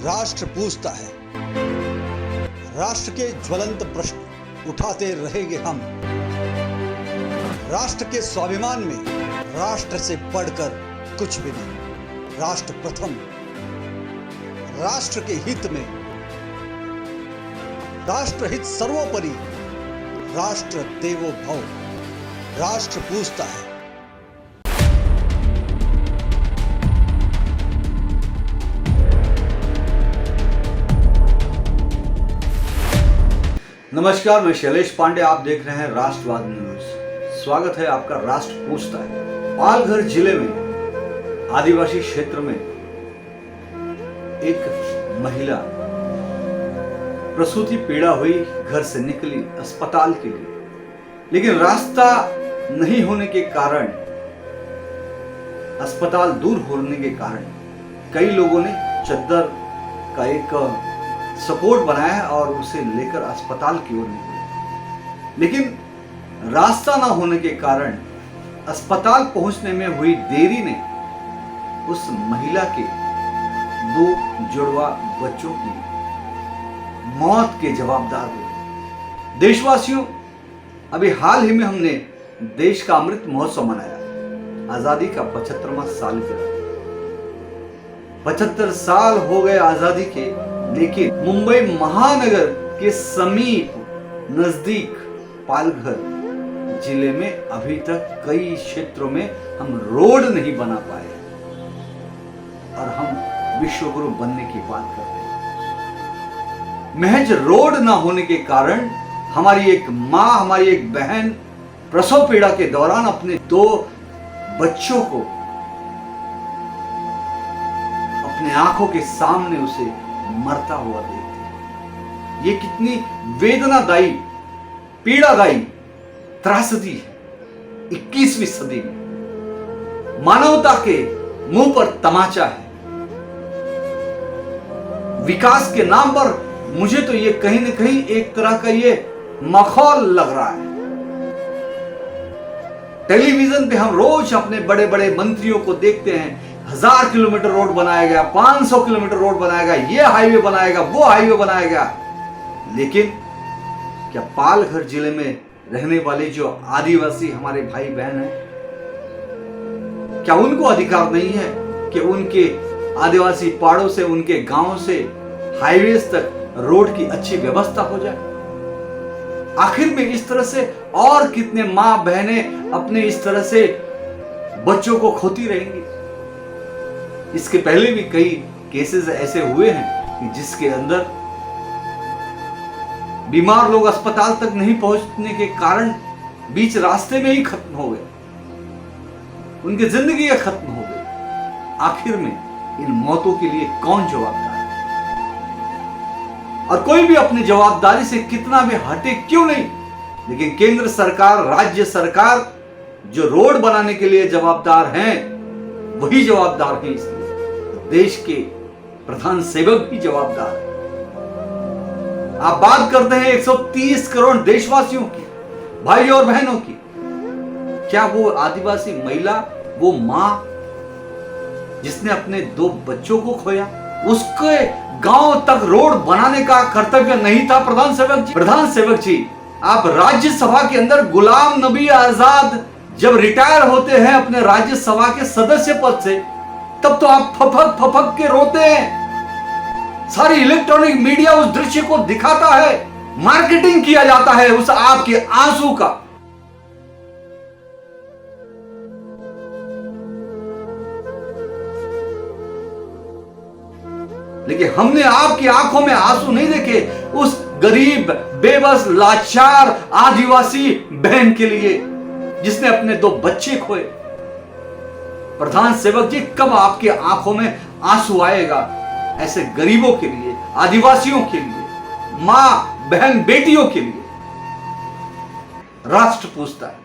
राष्ट्र पूछता है, राष्ट्र के ज्वलंत प्रश्न उठाते रहेंगे हम। राष्ट्र के स्वाभिमान में राष्ट्र से बढ़कर कुछ भी नहीं। राष्ट्र प्रथम, राष्ट्र के हित में, राष्ट्र हित सर्वोपरि, राष्ट्र देवो भव। राष्ट्र पूछता है। नमस्कार, मैं शैलेश पांडे, आप देख रहे हैं राष्ट्रवाद न्यूज। स्वागत है आपका। राष्ट्र पूछता है। पालघर जिले में आदिवासी क्षेत्र में एक महिला प्रसूति पीड़ा हुई, घर से निकली अस्पताल के लिए, लेकिन रास्ता नहीं होने के कारण, अस्पताल दूर होने के कारण कई लोगों ने चद्दर का एक सपोर्ट बनाया है और उसे लेकर अस्पताल की ओर निकले, लेकिन रास्ता ना होने के कारण अस्पताल पहुंचने में हुई देरी ने उस महिला के 2 जुड़वा बच्चों की मौत के जवाबदार हुए। देशवासियों, अभी हाल ही में हमने देश का अमृत महोत्सव मनाया। आजादी का 75वां साल गिरा। 75 साल हो गए आजादी के, लेकिन मुंबई महानगर के समीप नजदीक पालघर जिले में अभी तक कई क्षेत्रों में हम रोड नहीं बना पाए और हम विश्वगुरु बनने की बात कर रहे हैं। महज रोड ना होने के कारण हमारी एक मां, हमारी एक बहन प्रसव पीड़ा के दौरान अपने 2 बच्चों को अपने आंखों के सामने उसे मरता हुआ देखते। ये कितनी वेदनादायी, पीड़ादायी त्रासदी है 21वीं सदी में। मानवता के मुंह पर तमाचा है। विकास के नाम पर मुझे तो ये कहीं ना कहीं एक तरह का ये मखौल लग रहा है। टेलीविजन पे हम रोज अपने बड़े बड़े मंत्रियों को देखते हैं, 1000 किलोमीटर रोड बनाया गया, 500 किलोमीटर रोड बनाया गया, ये हाईवे बनाएगा, वो हाईवे बनाएगा। लेकिन क्या पालघर जिले में रहने वाले जो आदिवासी हमारे भाई बहन हैं, क्या उनको अधिकार नहीं है कि उनके आदिवासी पहाड़ों से, उनके गांवों से हाईवेज तक रोड की अच्छी व्यवस्था हो जाए? आखिर में इस तरह से और कितने मां बहनें अपने इस तरह से बच्चों को खोती रहेंगी? इसके पहले भी कई केसेस ऐसे हुए हैं कि जिसके अंदर बीमार लोग अस्पताल तक नहीं पहुंचने के कारण बीच रास्ते में ही खत्म हो गए, उनकी जिंदगी खत्म हो गई। आखिर में इन मौतों के लिए कौन जवाबदार है? और कोई भी अपनी जवाबदारी से कितना भी हटे क्यों नहीं, लेकिन केंद्र सरकार, राज्य सरकार जो रोड बनाने के लिए जवाबदार हैं, वही जवाबदार हैं। इसलिए देश के प्रधान सेवक भी जवाबदार है। आप बात करते हैं 130 करोड़ देशवासियों की, भाई और बहनों की। क्या वो आदिवासी महिला, वो मां जिसने अपने 2 बच्चों को खोया, उसके गांव तक रोड बनाने का कर्तव्य नहीं था? प्रधान सेवक जी, प्रधान सेवक जी, आप राज्यसभा के अंदर गुलाम नबी आजाद जब रिटायर होते हैं अपने राज्यसभा के सदस्य पद से, तब तो आप फपक फपक के रोते हैं। सारी इलेक्ट्रॉनिक मीडिया उस दृश्य को दिखाता है, मार्केटिंग किया जाता है उस आपके आंसू का। लेकिन हमने आपकी आंखों में आंसू नहीं देखे उस गरीब, बेबस, लाचार आदिवासी बहन के लिए जिसने अपने 2 बच्चे खोए। प्रधान सेवक जी, कब आपके आंखों में आंसू आएगा ऐसे गरीबों के लिए, आदिवासियों के लिए, मां, बहन, बेटियों के लिए? राष्ट्र पूछता है।